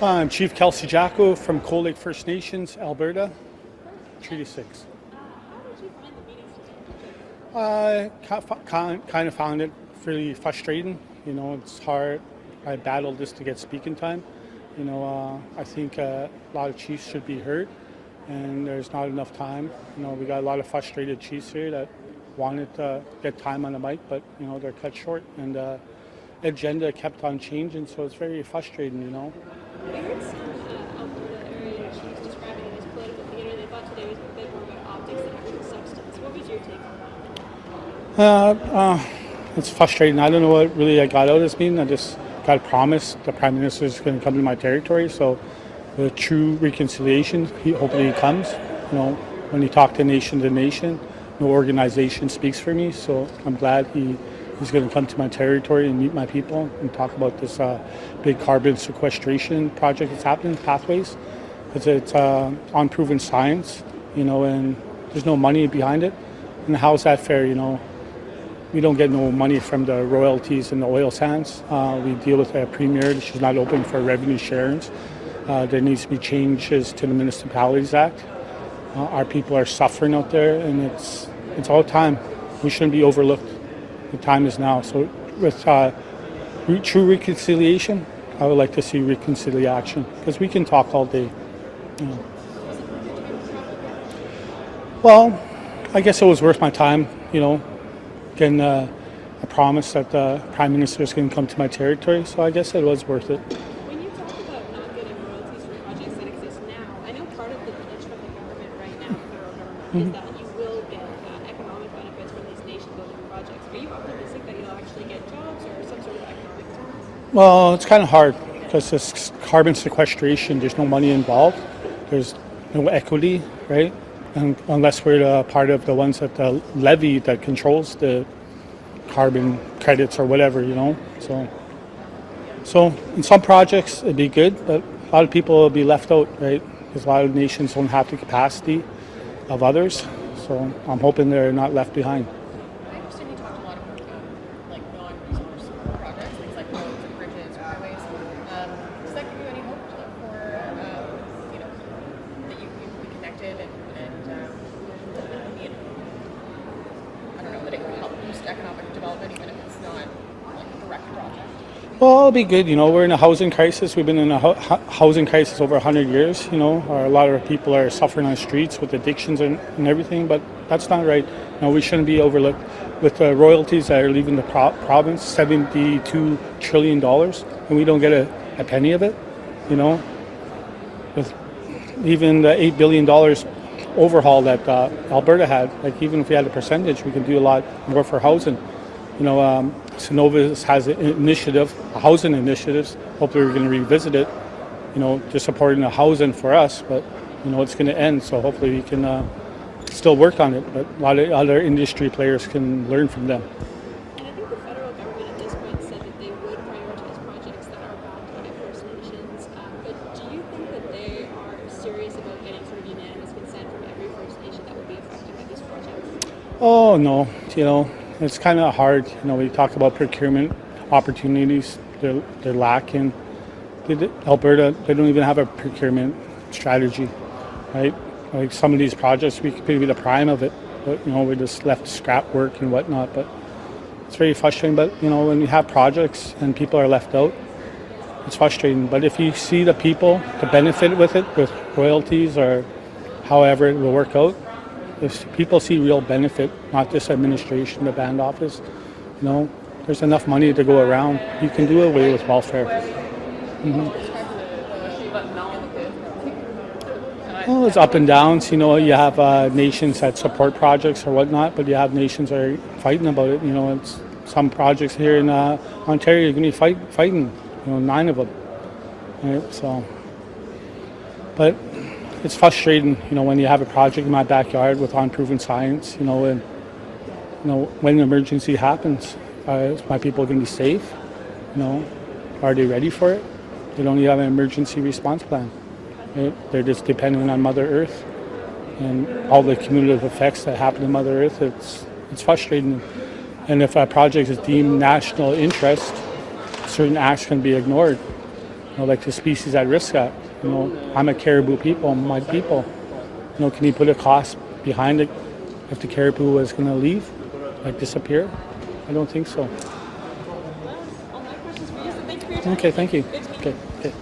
I'm Chief Kelsey Jacko from Cold Lake First Nations, Alberta, Treaty 6. How did you find the meetings today? I kind of found it really frustrating. You know, it's hard. I battled this to get speaking time. You know, I think a lot of chiefs should be heard, and there's not enough time. You know, we got a lot of frustrated chiefs here that wanted to get time on the mic, but, you know, they're cut short, and agenda kept on changing, so it's very frustrating, you know. We heard some Alberta area chiefs describing it as political theater. They thought today was a bit more about optics than actual substance. What was your take on that? It's frustrating. I don't know what really I got out of this meeting. I just got promised the Prime Minister is going to come to my territory, so the true reconciliation, hopefully he comes. You know, when he talked to nation, no organization speaks for me, so I'm glad he's going to come to my territory and meet my people and talk about this big carbon sequestration project that's happening, Pathways, because it's unproven science, you know, and there's no money behind it. And how's that fair, you know? We don't get no money from the royalties and the oil sands. We deal with a premier. She's not open for revenue sharings. There needs to be changes to the Municipalities Act. Our people are suffering out there, and it's all time. We shouldn't be overlooked. The time is now. So with true reconciliation, I would like to see reconciliation, because we can talk all day. You know. Well, I guess it was worth my time, you know, getting a promise that the Prime Minister is going to come to my territory, so I guess it was worth it. When you talk about not getting royalties for projects that exist now, I know part of the pitch from the government right now, the federal government, is that you will get economic benefits from these nation-building projects. Are you optimistic that you'll actually get jobs or some sort of economic returns? Well, it's kind of hard because this carbon sequestration, there's no money involved. There's no equity, right? And unless we're part of the ones that the levy that controls the carbon credits or whatever, you know. So in some projects it'd be good, but a lot of people will be left out, right? Because a lot of nations don't have the capacity of others. So I'm hoping they're not left behind. I understand you talked a lot about like non-resource projects, things like roads and bridges or highways. Does that give you any hope for you know, that you can be connected and I don't know, that it could help boost economic development even if it's not like a direct project? Well, it'll be good. You know, we're in a housing crisis. We've been in a housing crisis over 100 years. You know, a lot of people are suffering on the streets with addictions and everything, but that's not right. You know, we shouldn't be overlooked. With the royalties that are leaving the province, $72 trillion, and we don't get a penny of it. You know, with even the $8 billion overhaul that Alberta had, like even if we had a percentage, we could do a lot more for housing. You know, Synovus has an initiative, a housing initiatives. Hopefully we're going to revisit it. You know, just supporting the housing for us, but you know it's going to end. So hopefully we can still work on it. But a lot of other industry players can learn from them. And I think the federal government at this point said that they would prioritize projects that are backed by First Nations. But do you think that they are serious about getting sort of unanimous consent from every First Nation that would be affected by these projects? Oh no, you know. It's kind of hard, you know, we talk about procurement opportunities, they're lacking. Alberta, they don't even have a procurement strategy, right? Like some of these projects, we could be the prime of it, but, you know, we're just left scrap work and whatnot, but it's very frustrating. But, you know, when you have projects and people are left out, it's frustrating. But if you see the people to benefit with it, with royalties or however it will work out, if people see real benefit, not just administration, the band office, you know, there's enough money to go around. You can do away with welfare. Well, it's up and downs. You know, you have nations that support projects or whatnot, but you have nations that are fighting about it. You know, it's some projects here in Ontario are going to be fighting. You know, 9 of them. Right? So, but it's frustrating, you know, when you have a project in my backyard with unproven science, you know, and you know when an emergency happens, is my people going to be safe? You know, are they ready for it? They don't even have an emergency response plan. Right? They're just dependent on Mother Earth and all the cumulative effects that happen to Mother Earth. It's frustrating, and if a project is deemed national interest, certain acts can be ignored. like the Species at Risk Act. I'm a caribou people, my people. Can he put a cost behind it if the caribou is going to leave, like disappear? I don't think so. All my questions for you. So thank you for your time. Okay, thank you. Good to meet you. Okay.